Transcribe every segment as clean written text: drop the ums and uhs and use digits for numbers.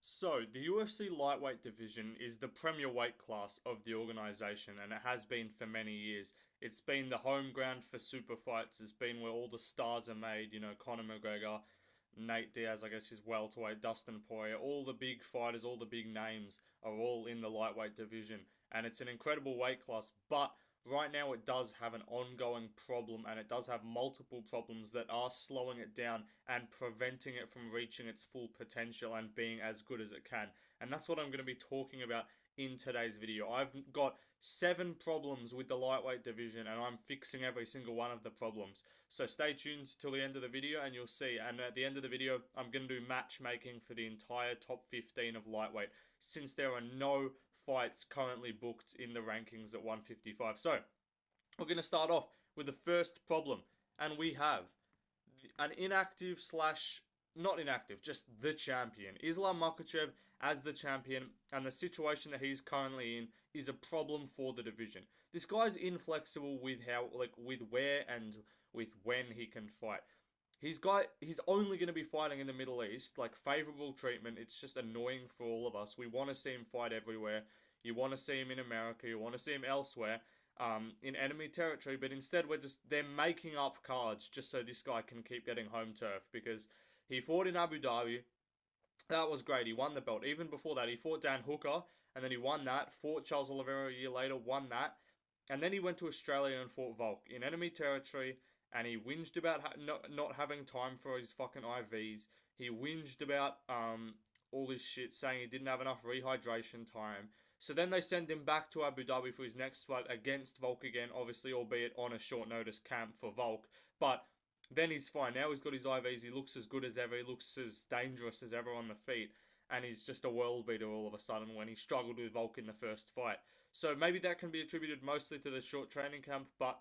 So, the UFC lightweight division is the premier weight class of the organization, and it has been for many years. It's been the home ground for super fights. It's been where all the stars are made. Conor McGregor, Nate Diaz, I guess, is welterweight, Dustin Poirier, all the big fighters, all the big names are all in the lightweight division, and it's an incredible weight class. But right now, it does have an ongoing problem, and it does have multiple problems that are slowing it down and preventing it from reaching its full potential and being as good as it can. And that's what I'm going to be talking about in today's video. I've got 7 problems with the lightweight division, and I'm fixing every single one of the problems. So stay tuned till the end of the video and you'll see. And at the end of the video, I'm going to do matchmaking for the entire top 15 of lightweight, since there are no fights currently booked in the rankings at 155. So we're going to start off with the first problem, and we have an inactive slash not inactive, just the champion. Islam Makhachev as the champion, and the situation that he's currently in is a problem for the division. This guy's inflexible with with where and with when he can fight. He's only going to be fighting in the Middle East, favorable treatment. It's just annoying for all of us. We want to see him fight everywhere. You want to see him in America. You want to see him elsewhere, in enemy territory. But instead, they're making up cards just so this guy can keep getting home turf, because he fought in Abu Dhabi. That was great. He won the belt. Even before that, he fought Dan Hooker, and then he won that. Fought Charles Oliveira a year later, won that. And then he went to Australia and fought Volk in enemy territory, and he whinged about not having time for his fucking IVs. He whinged about all this shit, saying he didn't have enough rehydration time. So then they send him back to Abu Dhabi for his next fight against Volk again, obviously, albeit on a short notice camp for Volk. But then he's fine. Now he's got his IVs. He looks as good as ever. He looks as dangerous as ever on the feet. And he's just a world beater all of a sudden when he struggled with Volk in the first fight. So maybe that can be attributed mostly to the short training camp. But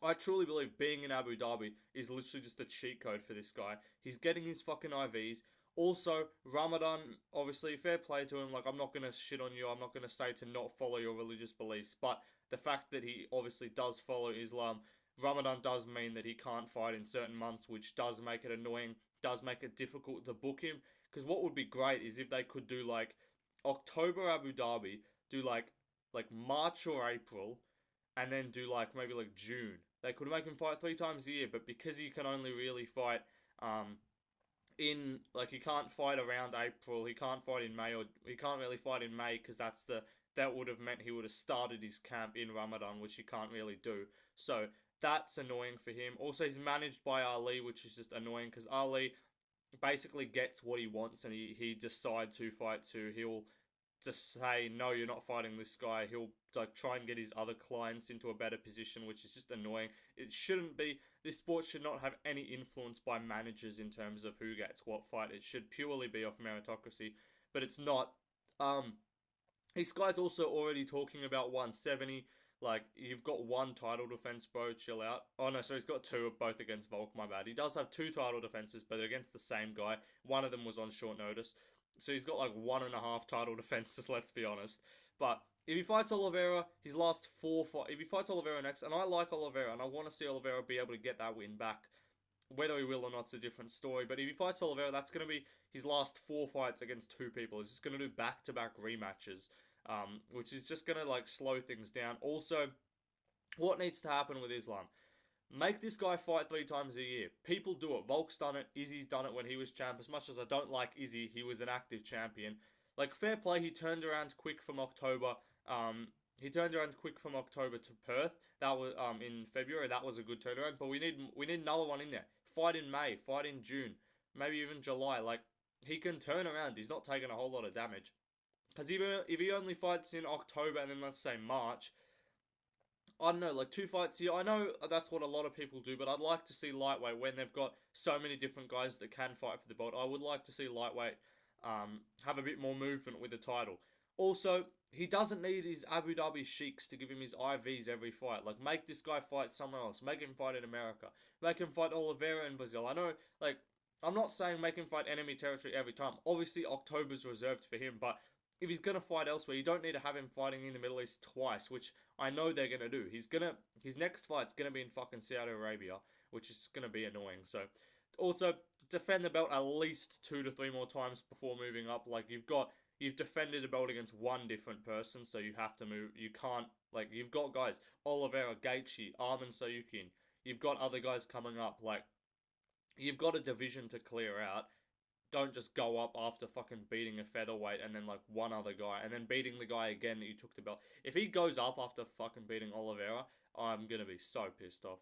I truly believe being in Abu Dhabi is literally just a cheat code for this guy. He's getting his fucking IVs. Also, Ramadan, obviously, fair play to him. I'm not going to shit on you. I'm not going to say to not follow your religious beliefs. But the fact that he obviously does follow Islam, Ramadan does mean that he can't fight in certain months, which does make it annoying, does make it difficult to book him. Because what would be great is if they could do October Abu Dhabi, do March or April, and then do maybe June. They could make him fight 3 times a year, but because he can only really fight he can't fight around April, he can't fight in May, or he can't really fight in May, because that would have meant he would have started his camp in Ramadan, which he can't really do. So that's annoying for him. Also, he's managed by Ali, which is just annoying, because Ali basically gets what he wants, and he decides who fights who. He'll just say, no, you're not fighting this guy. He'll try and get his other clients into a better position, which is just annoying. It shouldn't be. This sport should not have any influence by managers in terms of who gets what fight. It should purely be off meritocracy, but it's not. This guy's also already talking about 170. You've got 1 title defense, bro. Chill out. Oh, no, so he's got 2, both against Volk, my bad. He does have 2 title defenses, but they're against the same guy. One of them was on short notice. So he's got 1.5 title defenses, let's be honest. But if he fights Oliveira, his last 4 fights, if he fights Oliveira next, and I like Oliveira, and I want to see Oliveira be able to get that win back. Whether he will or not is a different story. But if he fights Oliveira, that's going to be his last 4 fights against 2 people. He's just going to do back-to-back rematches, which is just going to slow things down. Also, what needs to happen with Islam? Make this guy fight 3 times a year. People do it. Volk's done it. Izzy's done it when he was champ. As much as I don't like Izzy, he was an active champion. Fair play, he turned around quick from October. He turned around quick from October to Perth. That was in February. That was a good turnaround. But we need another one in there. Fight in May. Fight in June. Maybe even July. He can turn around. He's not taking a whole lot of damage. Because if he only fights in October and then let's say March, I don't know, 2 fights a year. I know that's what a lot of people do, but I'd like to see lightweight, when they've got so many different guys that can fight for the belt. I would like to see lightweight have a bit more movement with the title. Also, he doesn't need his Abu Dhabi sheiks to give him his IVs every fight. Make this guy fight somewhere else. Make him fight in America. Make him fight Oliveira in Brazil. I know, I'm not saying make him fight enemy territory every time. Obviously, October's reserved for him, but if he's going to fight elsewhere, you don't need to have him fighting in the Middle East twice, which I know they're going to do. His next fight's going to be in fucking Saudi Arabia, which is going to be annoying. So, also, defend the belt at least 2 to 3 more times before moving up. Like, you've defended the belt against one different person, so you have to move. You can't, like, you've got guys, Oliveira, Gaethje, Arman Sayukin. You've got other guys coming up. Like, you've got a division to clear out. Don't just go up after fucking beating a featherweight and then like one other guy and then beating the guy again that you took the belt. If he goes up after fucking beating Oliveira, I'm gonna be so pissed off.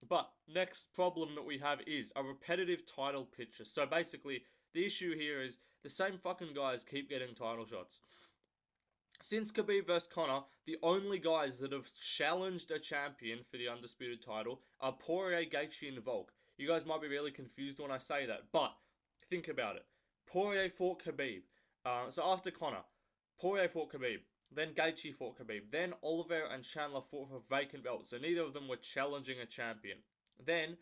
But next problem that we have is a repetitive title picture. So basically, the issue here is the same fucking guys keep getting title shots. Since Khabib vs. Conor, the only guys that have challenged a champion for the undisputed title are Poirier, Gaethje, and Volk. You guys might be really confused when I say that, but think about it. Poirier fought Khabib. So after Conor, Poirier fought Khabib. Then Gaethje fought Khabib. Then Oliveira and Chandler fought for vacant belts. So neither of them were challenging a champion. Then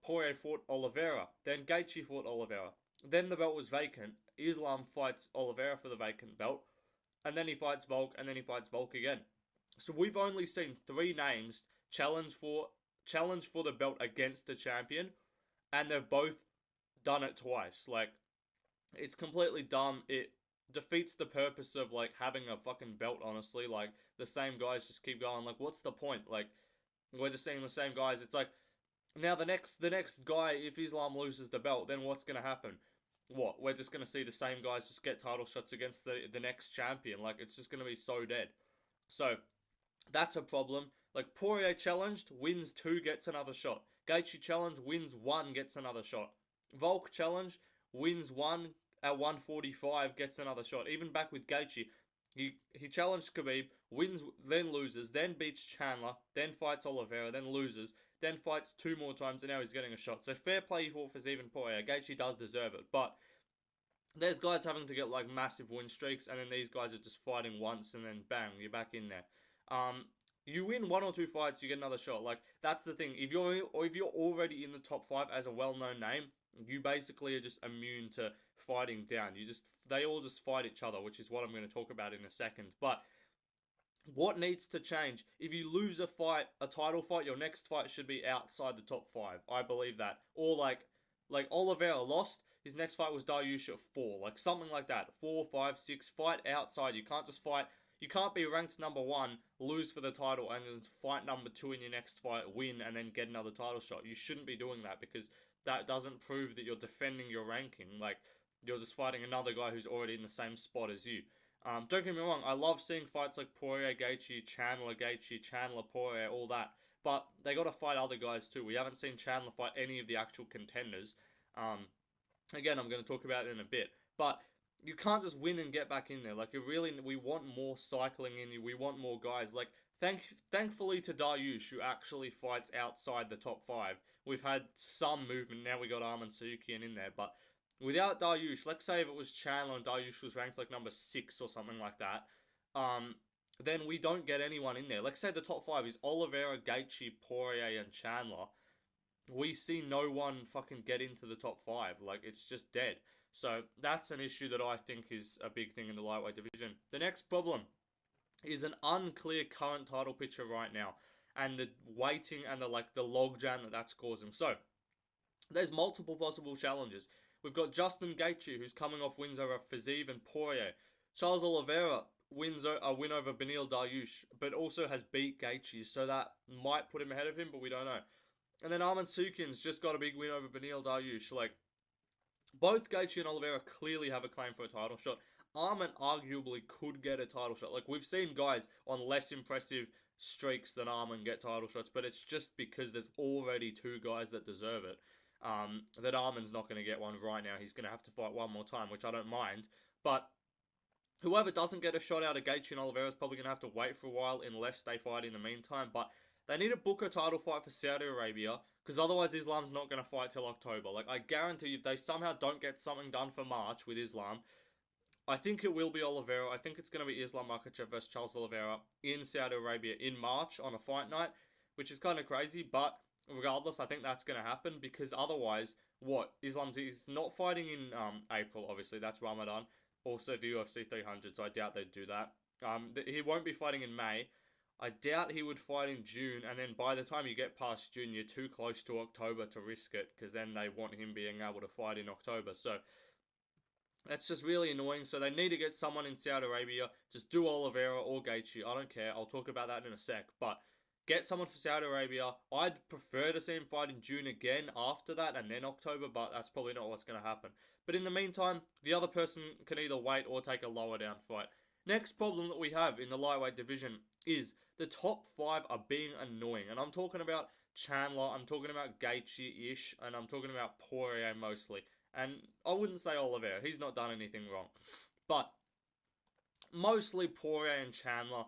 Poirier fought Oliveira. Then Gaethje fought Oliveira. Then the belt was vacant. Islam fights Oliveira for the vacant belt. And then he fights Volk. And then he fights Volk again. So we've only seen 3 names challenge for the belt against the champion. And they've both done it twice. Like, it's completely dumb. It defeats the purpose of like having a fucking belt, honestly. Like, the same guys just keep going. Like, what's the point? Like, we're just seeing the same guys. It's like, now the next guy, if Islam loses the belt, then what's gonna happen? What? We're just gonna see the same guys just get title shots against the next champion. Like, it's just gonna be so dead. So that's a problem. Like, Poirier challenged, wins 2, gets another shot. Gaethje challenged, wins 1, gets another shot. Volk challenge, wins 1 at 145, gets another shot. Even back with Gaethje, he challenged Khabib, wins, then loses, then beats Chandler, then fights Oliveira, then loses, then fights 2 more times, and now he's getting a shot. So fair play for Stephen Poirier. Gaethje does deserve it, but there's guys having to get like massive win streaks, and then these guys are just fighting once, and then bang, you're back in there. You win 1 or 2 fights, you get another shot. Like, that's the thing. If you're already in the top 5 as a well-known name, you basically are just immune to fighting down. They all just fight each other, which is what I'm going to talk about in a second. But what needs to change? If you lose a fight, a title fight, your next fight should be outside the top 5. I believe that. Or like Oliveira lost, his next fight was Dariush at 4. Like, something like that. 4, 5, 6, fight outside. You can't just fight. You can't be ranked number 1, lose for the title, and then fight number 2 in your next fight, win, and then get another title shot. You shouldn't be doing that, because that doesn't prove that you're defending your ranking. Like, you're just fighting another guy who's already in the same spot as you. Don't get me wrong, I love seeing fights like Poirier, Gaethje, Chandler, Poirier, all that. But they got to fight other guys too. We haven't seen Chandler fight any of the actual contenders. Again, I'm going to talk about it in a bit. But you can't just win and get back in there. Like, we want more cycling in you. We want more guys. Like, thankfully to Dariush, who actually fights outside the top 5, we've had some movement. Now we got Arman Sayukian in there. But without Dariush, let's say if it was Chandler and Dariush was ranked like number 6 or something like that, then we don't get anyone in there. Let's say the top 5 is Oliveira, Gaethje, Poirier, and Chandler. We see no one fucking get into the top 5. Like, it's just dead. So that's an issue that I think is a big thing in the lightweight division. The next problem is an unclear current title picture right now, and the waiting and the logjam that's causing. So there's multiple possible challenges. We've got Justin Gaethje, who's coming off wins over Fiziev and Poirier. Charles Oliveira wins a win over Beneil Dariush, but also has beat Gaethje, so that might put him ahead of him, but we don't know. And then Arman Sayukian's just got a big win over Beneil Dariush. Like, both Gaethje and Oliveira clearly have a claim for a title shot. Arman arguably could get a title shot. Like, we've seen guys on less impressive streaks than Arman get title shots, but it's just because there's already 2 guys that deserve it. That Arman's not going to get one right now. He's going to have to fight one more time, which I don't mind. But whoever doesn't get a shot out of Gaethje and Oliveira is probably going to have to wait for a while unless they fight in the meantime. But they need to book a title fight for Saudi Arabia, because otherwise Islam's not going to fight till October. Like, I guarantee you, if they somehow don't get something done for March with Islam, I think it will be Oliveira. I think it's going to be Islam Makhachev versus Charles Oliveira in Saudi Arabia in March on a fight night, which is kind of crazy, but regardless, I think that's going to happen, because otherwise, what? Islam's not fighting in April, obviously, that's Ramadan. Also, the UFC 300, so I doubt they'd do that. He won't be fighting in May. I doubt he would fight in June, and then by the time you get past June, you're too close to October to risk it, because then they want him being able to fight in October. So that's just really annoying. So they need to get someone in Saudi Arabia. Just do Oliveira or Gaethje. I don't care. I'll talk about that in a sec. But get someone for Saudi Arabia. I'd prefer to see him fight in June again after that and then October, but that's probably not what's going to happen. But in the meantime, the other person can either wait or take a lower down fight. Next problem that we have in the lightweight division is the top 5 are being annoying. And I'm talking about Chandler, I'm talking about Gaethje-ish, and I'm talking about Poirier mostly. And I wouldn't say Oliveira, he's not done anything wrong. But mostly Poirier and Chandler,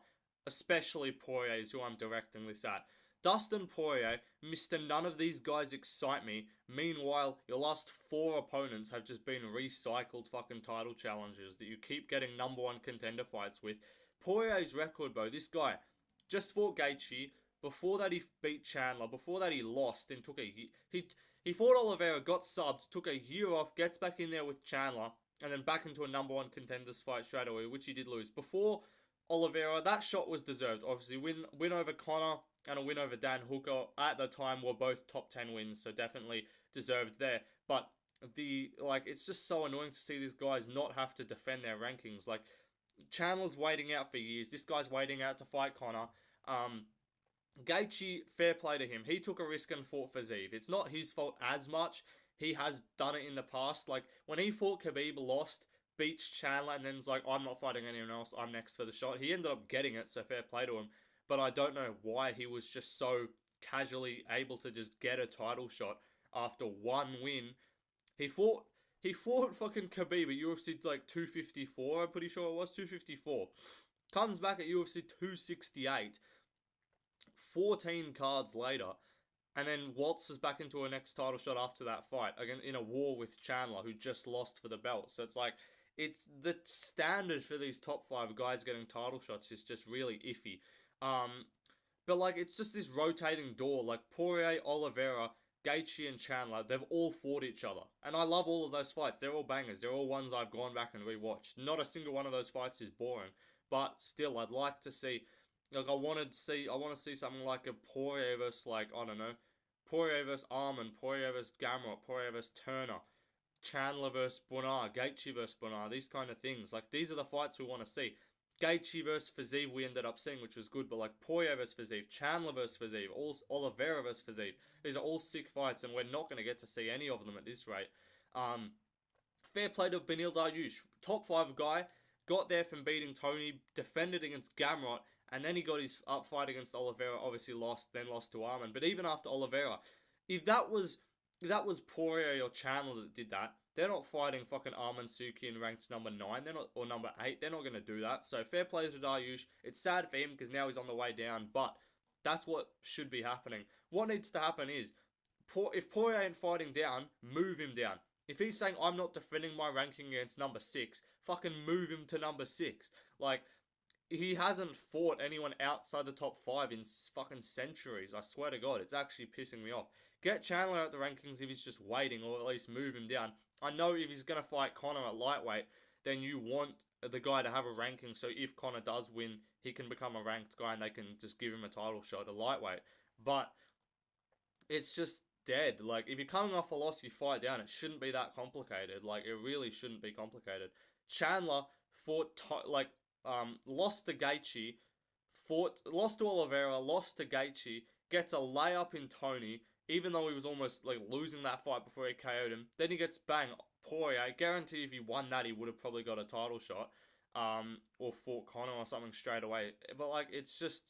especially Poirier is who I'm directing this at. Dustin Poirier, Mr. None of these guys excite me. Meanwhile, your last 4 opponents have just been recycled fucking title challenges that you keep getting #1 contender fights with. Poirier's record, bro, this guy just fought Gaethje. Before that, he beat Chandler. Before that, he lost and took a... He fought Oliveira, got subbed, took a year off, gets back in there with Chandler, and then back into a #1 contenders fight straight away, which he did lose. Before Oliveira, that shot was deserved. Obviously, win over Conor and a win over Dan Hooker at the time were both top 10 wins, so definitely deserved there. But it's just so annoying to see these guys not have to defend their rankings. Like, Chandler's waiting out for years. This guy's waiting out to fight Conor. Gaethje, fair play to him. He took a risk and fought for Zeev. It's not his fault as much. He has done it in the past. Like, when he fought Khabib, lost, beats Chandler, and then's like, I'm not fighting anyone else, I'm next for the shot. He ended up getting it, so fair play to him. But I don't know why he was just so casually able to just get a title shot after one win. He fought fucking Khabib at UFC like 254, I'm pretty sure it was, 254. Comes back at UFC 268. 14 cards later, and then waltzes back into a next title shot after that fight, again in a war with Chandler, who just lost for the belt. So it's like, it's the standard for these top 5 guys getting title shots is just really iffy. But like, it's just this rotating door. Like, Poirier, Oliveira, Gaethje, and Chandler, they've all fought each other, and I love all of those fights. They're all bangers. They're all ones I've gone back and rewatched. Not a single one of those fights is boring, but still, I'd like to see... Like, I want to see something like a Poirier versus, like, I don't know, Poirier versus Arman, Poirier versus Gamrot, Poirier versus Turner, Chandler versus Bonar, Gaethje versus Bonar, these kind of things. Like, these are the fights we want to see. Gaethje versus Fiziev we ended up seeing, which was good, but like Poirier versus Fiziev, Chandler versus Fiziev, Oliveira versus Fiziev, these are all sick fights, and we're not going to get to see any of them at this rate. Fair play to Beneil Dariush, top 5 guy, got there from beating Tony, defended against Gamrot, and then he got his fight against Oliveira, obviously lost, then lost to Arman. But even after Oliveira, if that was Poirier or Chandler that did that, they're not fighting fucking Arman Suki in ranked number 9, they're not, or number 8, they're not going to do that. So fair play to Dariush. It's sad for him because now he's on the way down, but that's what should be happening. What needs to happen is, if Poirier ain't fighting down, move him down. If he's saying, I'm not defending my ranking against number 6, fucking move him to number 6. Like, he hasn't fought anyone outside the top 5 in fucking centuries. I swear to God, it's actually pissing me off. Get Chandler out the rankings if he's just waiting, or at least move him down. I know if he's going to fight Conor at lightweight, then you want the guy to have a ranking, so if Conor does win, he can become a ranked guy and they can just give him a title shot at lightweight. But it's just dead. Like, if you're coming off a loss, you fight down. It shouldn't be that complicated. Like, it really shouldn't be complicated. Chandler fought, lost to Gaethje, lost to Oliveira, lost to Gaethje, gets a layup in Tony, even though he was almost like losing that fight before he KO'd him. Then he gets bang, Poirier. I guarantee if he won that, he would have probably got a title shot, or fought Conor or something straight away. But like, it's just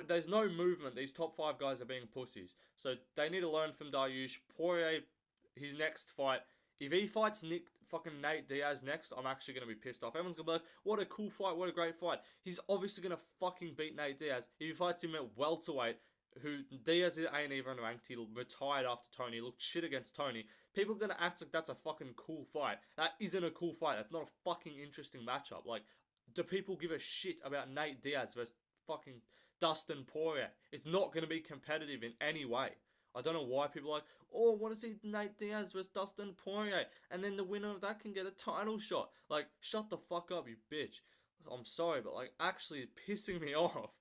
there's no movement. These top 5 guys are being pussies, so they need to learn from Dariush. Poirier, his next fight, if he fights Nate Diaz next, I'm actually going to be pissed off. Everyone's going to be like, what a cool fight, what a great fight. He's obviously going to fucking beat Nate Diaz. If he fights him at welterweight, who Diaz ain't even ranked, he retired after Tony, looked shit against Tony, people are going to act like that's a fucking cool fight. That isn't a cool fight. That's not a fucking interesting matchup. Like, do people give a shit about Nate Diaz versus fucking Dustin Poirier? It's not going to be competitive in any way. I don't know why people are like, oh, I want to see Nate Diaz versus Dustin Poirier, and then the winner of that can get a title shot. Like, shut the fuck up, you bitch. I'm sorry, but like, actually pissing me off.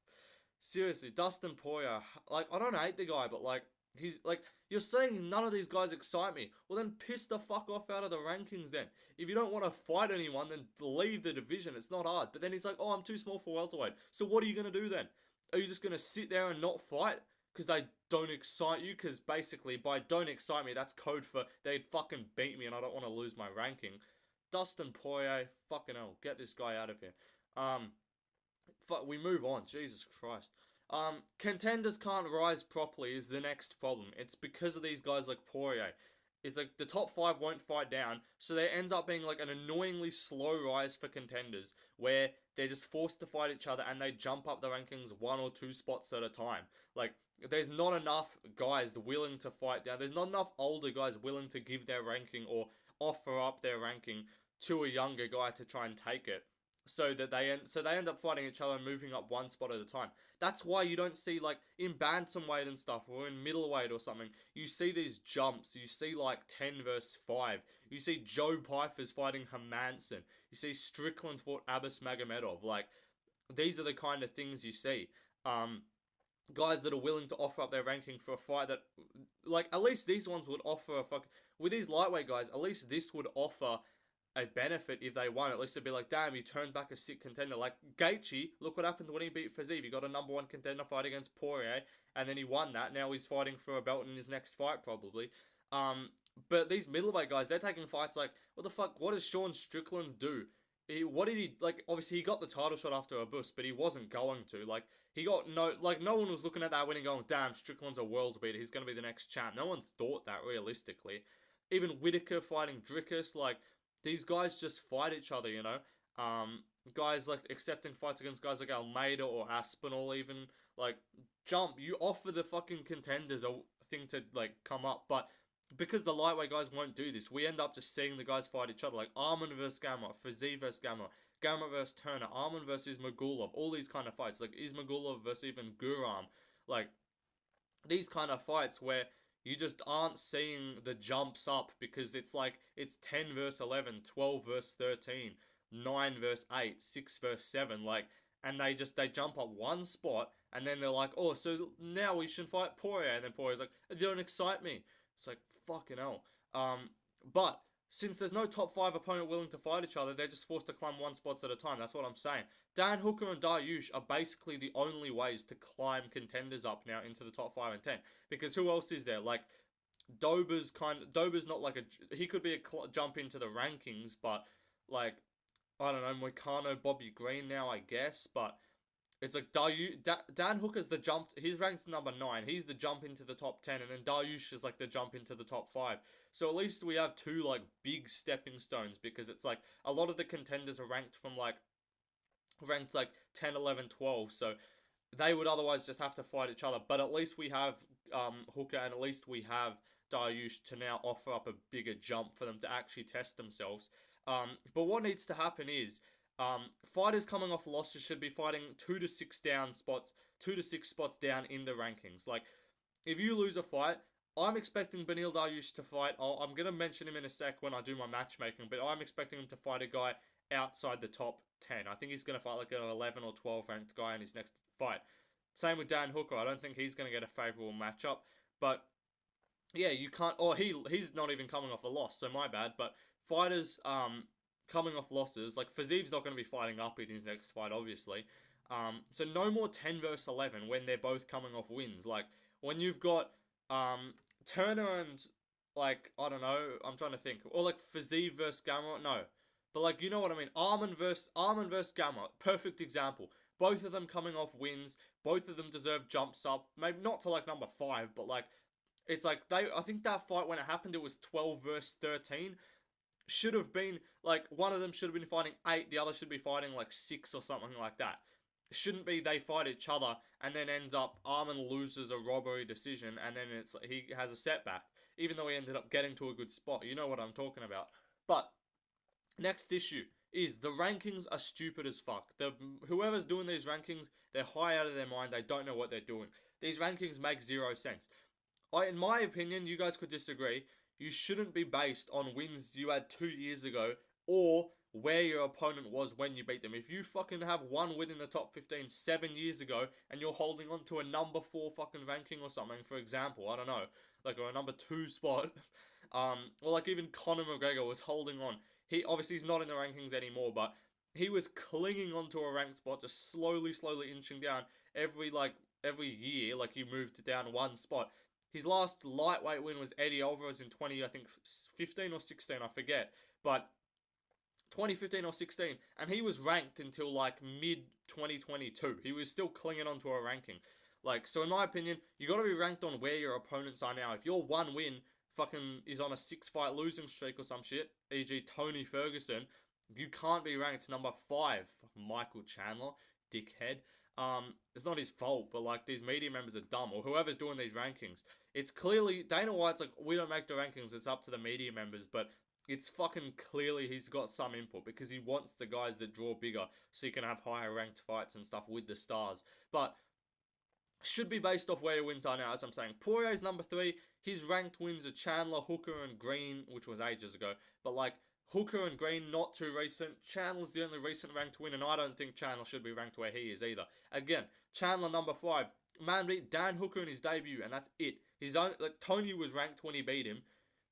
Seriously, Dustin Poirier, like, I don't hate the guy, but like, he's like, you're saying none of these guys excite me. Well, then piss the fuck off out of the rankings then. If you don't want to fight anyone, then leave the division. It's not hard. But then he's like, oh, I'm too small for welterweight. So what are you going to do then? Are you just going to sit there and not fight? Because they don't excite you? Because basically, by don't excite me, that's code for they'd fucking beat me and I don't want to lose my ranking. Dustin Poirier, fucking hell, get this guy out of here. Um, we move on. Jesus Christ. Contenders can't rise properly is the next problem. It's because of these guys like Poirier. It's like the top five won't fight down, so there ends up being like an annoyingly slow rise for contenders where they're just forced to fight each other and they jump up the rankings one or two spots at a time. Like, there's not enough guys willing to fight down. There's not enough older guys willing to give their ranking or offer up their ranking to a younger guy to try and take it. So they end up fighting each other and moving up one spot at a time. That's why you don't see, like, in bantamweight and stuff or in middleweight or something, you see these jumps. You see like 10 versus 5. You see Joe Piper's fighting Hermanson. You see Strickland fought Abbas Magomedov. Like, these are the kind of things you see. Guys that are willing to offer up their ranking for a fight that, like, at least these ones would offer a fuck. With these lightweight guys, at least this would offer a benefit if they won. At least it'd be like, damn, you turned back a sick contender. Like Gaethje, look what happened when he beat Fiziev. He got a number one contender fight against Poirier, and then he won that. Now he's fighting for a belt in his next fight, probably. But these middleweight guys, they're taking fights like, what the fuck? What does Sean Strickland do? What did he, like, obviously he got the title shot after a boost, but he wasn't going to. Like, he got no one was looking at that winning going, damn, Strickland's a world beater. He's going to be the next champ. No one thought that realistically. Even Whitaker fighting Dricus, like, these guys just fight each other, you know? Guys, like, accepting fights against guys like Almeida or Aspinall even, like, jump. You offer the fucking contenders a thing to, like, come up, but because the lightweight guys won't do this, we end up just seeing the guys fight each other, like Arman versus Gamrot, Fiziev versus Gamrot, Gamrot versus Turner, Arman versus Ismagulov, all these kind of fights, like Ismagulov versus even Guram, like, these kind of fights where you just aren't seeing the jumps up because it's like, it's 10 versus 11, 12 versus 13, 9 versus 8, 6 versus 7, like, and they jump up one spot, and then they're like, oh, so now we should fight Poirier, and then Poirier's like, it don't excite me. It's like, fucking hell. But since there's no top 5 opponent willing to fight each other, they're just forced to climb one spots at a time. That's what I'm saying. Dan Hooker and Dariush are basically the only ways to climb contenders up now into the top 5 and 10. Because who else is there? Like, Dober's not like a, he could be a jump into the rankings, but like, I don't know, Moicano, Bobby Green now, I guess, but it's like Dan Hooker's the jump, his rank's number 9, he's the jump into the top 10, and then Dariush is like the jump into the top 5. So at least we have two like big stepping stones, because it's like a lot of the contenders are ranked 10, 11, 12, so they would otherwise just have to fight each other. But at least we have Hooker, and at least we have Dariush to now offer up a bigger jump for them to actually test themselves. But what needs to happen is, fighters coming off losses should be fighting 2 to 6 spots down in the rankings. Like, if you lose a fight, I'm expecting Beneil Dariush to fight. I'm going to mention him in a sec when I do my matchmaking, but I'm expecting him to fight a guy outside the top 10. I think he's going to fight like an 11 or 12 ranked guy in his next fight. Same with Dan Hooker. I don't think he's going to get a favourable matchup. But yeah, you can't. Or he's not even coming off a loss, so my bad. But fighters coming off losses, like Fiziev's not going to be fighting up in his next fight, obviously. So no more 10 versus 11 when they're both coming off wins. Like, when you've got Turner and, like, I don't know, I'm trying to think, or like Fiziev versus Gamrot, no. But like, you know what I mean, Arman versus Gamrot, perfect example. Both of them coming off wins, both of them deserve jumps up, maybe not to like number 5, but like, it's like, I think that fight when it happened, it was 12 versus 13. Should have been, like, one of them should have been fighting 8, the other should be fighting like 6 or something like that. It shouldn't be they fight each other and then ends up Arman loses a robbery decision and then it's he has a setback, even though he ended up getting to a good spot. You know what I'm talking about. But next issue is the rankings are stupid as fuck. Whoever's doing these rankings, they're high out of their mind. They don't know what they're doing. These rankings make zero sense. In my opinion, you guys could disagree. You shouldn't be based on wins you had 2 years ago or where your opponent was when you beat them. If you fucking have one win in the top 15 7 years ago and you're holding on to a number 4 fucking ranking or something, for example, I don't know, like, or a number 2 spot, or like even Conor McGregor was holding on. He obviously he's not in the rankings anymore, but he was clinging onto a ranked spot, just slowly, slowly inching down every year. Like, he moved down one spot. His last lightweight win was Eddie Alvarez in 20, I think 15 or 16, I forget, but 2015 or 16, and he was ranked until like mid 2022. He was still clinging onto a ranking. Like, so in my opinion, you got to be ranked on where your opponents are now. If your one win fucking is on a 6-fight losing streak or some shit, e.g. Tony Ferguson, you can't be ranked number 5. Michael Chandler, dickhead. It's not his fault, but like, these media members are dumb, or whoever's doing these rankings. It's clearly Dana White's like, we don't make the rankings, it's up to the media members, but it's fucking clearly he's got some input because he wants the guys that draw bigger so you can have higher ranked fights and stuff with the stars. But should be based off where your wins are now, as I'm saying. Poirier's number 3. His ranked wins are Chandler, Hooker, and Green, which was ages ago. But like, Hooker and Green, not too recent. Chandler's the only recent ranked win, and I don't think Chandler should be ranked where he is either. Again, Chandler number 5. Man beat Dan Hooker in his debut, and that's it. His own, like, Tony was ranked when he beat him.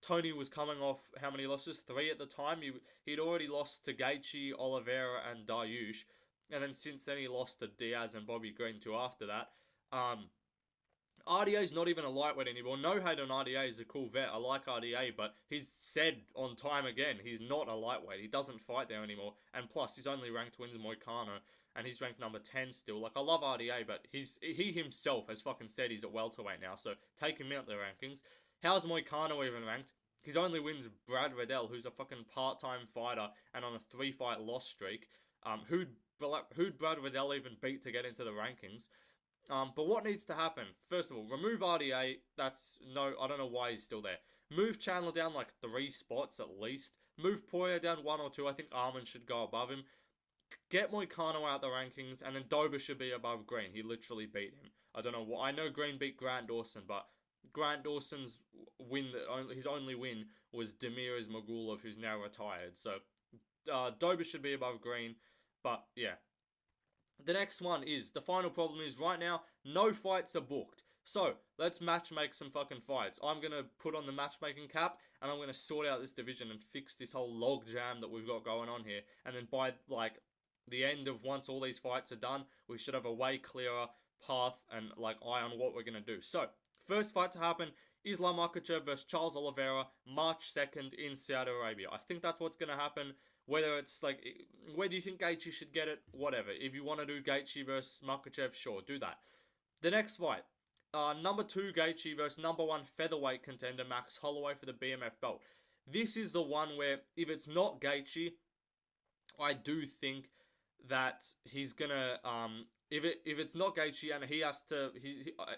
Tony was coming off how many losses? 3 at the time. He'd already lost to Gaethje, Oliveira, and Dariush, and then since then he lost to Diaz and Bobby Green too after that. RDA's not even a lightweight anymore. No hate on RDA, he's a cool vet. I like RDA, but he's said on time again, he's not a lightweight. He doesn't fight there anymore. And plus, his only ranked wins Moicano, and he's ranked number 10 still. Like, I love RDA, but he himself has fucking said he's at welterweight now, so take him out the rankings. How's Moicano even ranked? His only wins Brad Riddell, who's a fucking part-time fighter and on a 3-fight loss streak. Who'd Brad Riddell even beat to get into the rankings? But what needs to happen? First of all, remove RDA. I don't know why he's still there. Move Chandler down like 3 spots at least. Move Poirier down 1 or 2. I think Arman should go above him. Get Moicano out the rankings, and then Dober should be above Green. He literally beat him. I don't know what. I know Green beat Grant Dawson, but Grant Dawson's his only win was Demir's Magulov, who's now retired. So Dober should be above Green, but yeah. The next one is, the final problem is, right now, no fights are booked. So, let's matchmake some fucking fights. I'm going to put on the matchmaking cap, and I'm going to sort out this division and fix this whole log jam that we've got going on here. And then by, like, the end of once all these fights are done, we should have a way clearer path and, like, eye on what we're going to do. So, first fight to happen, Islam Makhachev versus Charles Oliveira, March 2nd in Saudi Arabia. I think that's what's going to happen. Whether it's like, whether you think Gaethje should get it, whatever. If you want to do Gaethje versus Makhachev, sure, do that. The next fight, number 2 Gaethje versus number 1 featherweight contender Max Holloway for the BMF belt. This is the one where, if it's not Gaethje, I do think that he's gonna, if it's not Gaethje and he has to,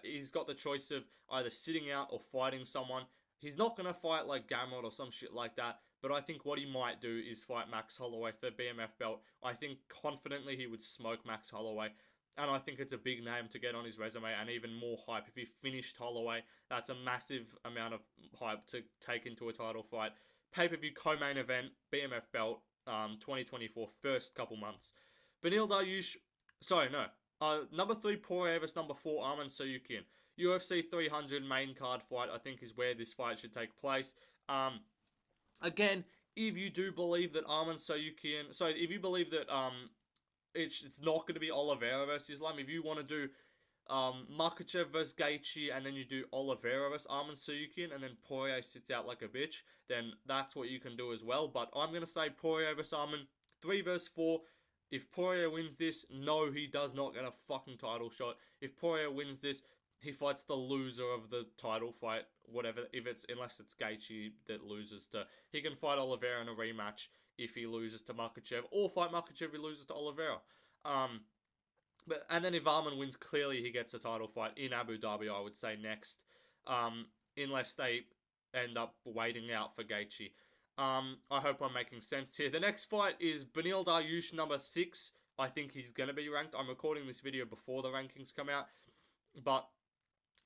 he's got the choice of either sitting out or fighting someone. He's not gonna fight like Gamrot or some shit like that. But I think what he might do is fight Max Holloway for the BMF belt. I think confidently he would smoke Max Holloway. And I think it's a big name to get on his resume, and even more hype. If he finished Holloway, that's a massive amount of hype to take into a title fight. Pay-per-view co-main event, BMF belt, 2024, first couple months. Beneil Dariush, number 3 Poirier versus number 4 Arman Tsarukyan. UFC 300 main card fight, I think, is where this fight should take place. Again, if you do believe that if you believe that it's not going to be Oliveira versus Islam, if you want to do Makhachev versus Gaethje and then you do Oliveira versus Arman Tsarukyan and then Poirier sits out like a bitch, then that's what you can do as well. But I'm going to say Poirier versus Arman, 3 versus 4. If Poirier wins this, no, he does not get a fucking title shot. If Poirier wins this, he fights the loser of the title fight, whatever, unless it's Gaethje that loses to, he can fight Oliveira in a rematch if he loses to Makhachev, or fight Makhachev if he loses to Oliveira. And then if Arman wins, clearly he gets a title fight in Abu Dhabi, I would say, next, unless they end up waiting out for Gaethje. I hope I'm making sense here. The next fight is Beneil Dariush, number 6. I think he's going to be ranked. I'm recording this video before the rankings come out, but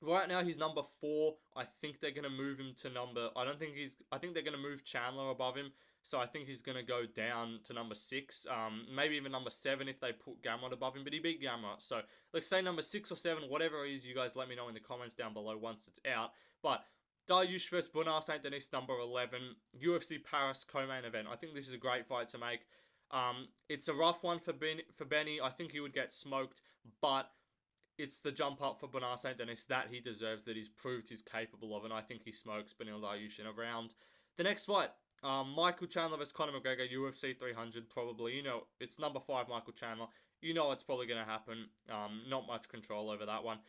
right now, he's number 4. I think they're going to move him to I think they're going to move Chandler above him. So I think he's going to go down to number 6, maybe even number 7 if they put Gamrot above him. But he beat Gamrot. So let's say number 6 or 7, whatever it is, you guys let me know in the comments down below once it's out. But Dariush vs. Bunar St. Denis, number 11. UFC Paris co-main event. I think this is a great fight to make. It's a rough one for Benny. I think he would get smoked, but it's the jump up for Bunar St. Denis that he deserves, that he's proved he's capable of, and I think he smokes Beneil Dariush in a round. The next fight, Michael Chandler vs. Conor McGregor, UFC 300, probably. You know, it's number 5 Michael Chandler. You know it's probably going to happen. Not much control over that one.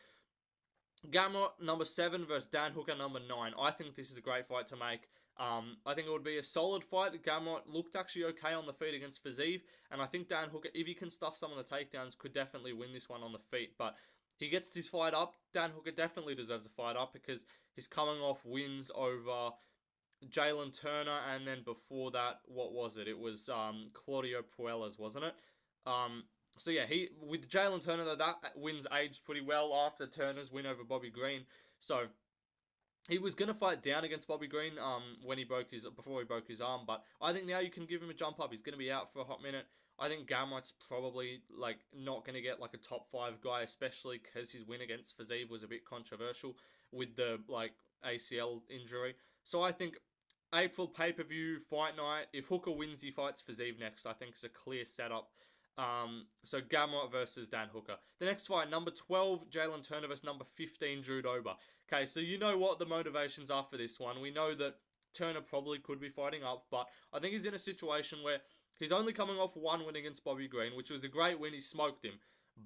Gamrot, number 7 versus Dan Hooker, number 9. I think this is a great fight to make. I think it would be a solid fight. Gamrot looked actually okay on the feet against Fiziev, and I think Dan Hooker, if he can stuff some of the takedowns, could definitely win this one on the feet. But he gets his fight up. Dan Hooker definitely deserves a fight up because he's coming off wins over Jalen Turner, and then before that, what was it? It was Claudio Puelles, wasn't it? So yeah, he with Jalen Turner though, that wins aged pretty well after Turner's win over Bobby Green. So he was gonna fight down against Bobby Green when he before he broke his arm, but I think now you can give him a jump up. He's gonna be out for a hot minute. I think Gamrot's probably like not gonna get like a top 5 guy, especially because his win against Fiziev was a bit controversial with the like ACL injury. So I think April pay-per-view fight night. If Hooker wins, he fights Fiziev next. I think it's a clear setup. So Gamrot versus Dan Hooker. The next fight, number 12, Jalen Turner versus number 15, Drew Dober. Okay, so you know what the motivations are for this one. We know that Turner probably could be fighting up, but I think he's in a situation where he's only coming off one win against Bobby Green, which was a great win. He smoked him.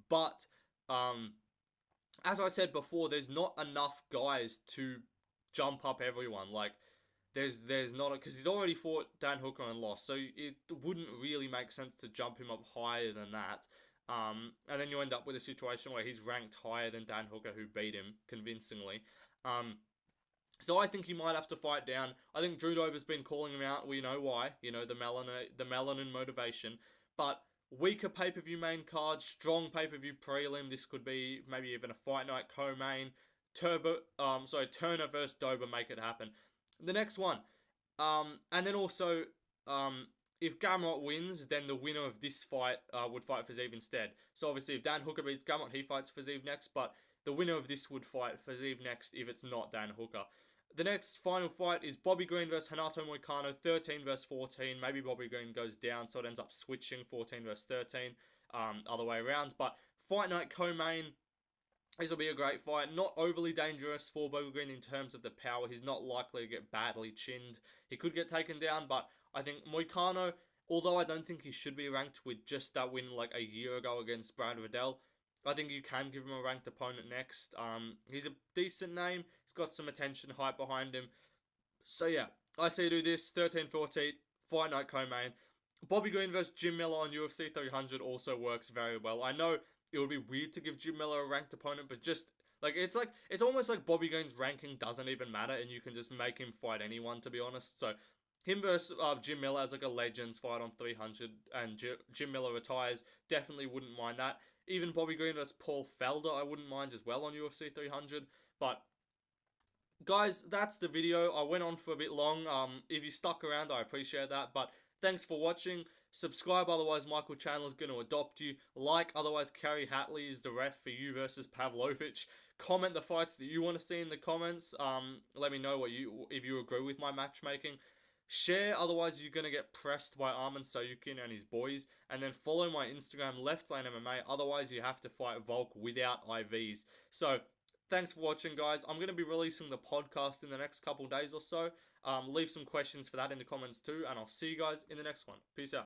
But, as I said before, there's not enough guys to jump up everyone. Like, there's not, because he's already fought Dan Hooker and lost, so it wouldn't really make sense to jump him up higher than that. And then you end up with a situation where he's ranked higher than Dan Hooker, who beat him convincingly. So I think he might have to fight down. I think Drew Dober's been calling him out. We know why. You know, the melanin motivation. But weaker pay-per-view main card, strong pay-per-view prelim. This could be maybe even a fight night co-main. Turner versus Dober, make it happen. The next one. And then also, if Gamrot wins, then the winner of this fight would fight Fiziev instead. So obviously, if Dan Hooker beats Gamrot, he fights Fiziev next. But the winner of this would fight Fiziev next if it's not Dan Hooker. The next final fight is Bobby Green versus Renato Moicano, 13 versus 14. Maybe Bobby Green goes down, so it ends up switching 14 versus 13. Other way around. But fight night co-main. This will be a great fight. Not overly dangerous for Bobby Green in terms of the power. He's not likely to get badly chinned. He could get taken down, but I think Moicano, although I don't think he should be ranked with just that win like a year ago against Brad Riddell, I think you can give him a ranked opponent next. He's a decent name. He's got some attention, hype behind him. So yeah, I say do this. 13-14, fight night co-main. Bobby Green versus Jim Miller on UFC 300 also works very well. I know it would be weird to give Jim Miller a ranked opponent, but just it's almost like Bobby Green's ranking doesn't even matter, and you can just make him fight anyone, to be honest. So him versus Jim Miller as like a Legends fight on 300, and Jim Miller retires, definitely wouldn't mind that. Even Bobby Green versus Paul Felder, I wouldn't mind as well on UFC 300. But guys, that's the video. I went on for a bit long. If you stuck around, I appreciate that. But thanks for watching. Subscribe, otherwise Michael Chandler's going to adopt you. Like, otherwise Kerry Hatley is the ref for you versus Pavlovich. Comment the fights that you want to see in the comments. Let me know if you agree with my matchmaking. Share, otherwise you're going to get pressed by Arman Sayukin and his boys. And then follow my Instagram, Left Lane MMA, otherwise you have to fight Volk without IVs. So, thanks for watching, guys. I'm going to be releasing the podcast in the next couple days or so. Leave some questions for that in the comments too, and I'll see you guys in the next one. Peace out.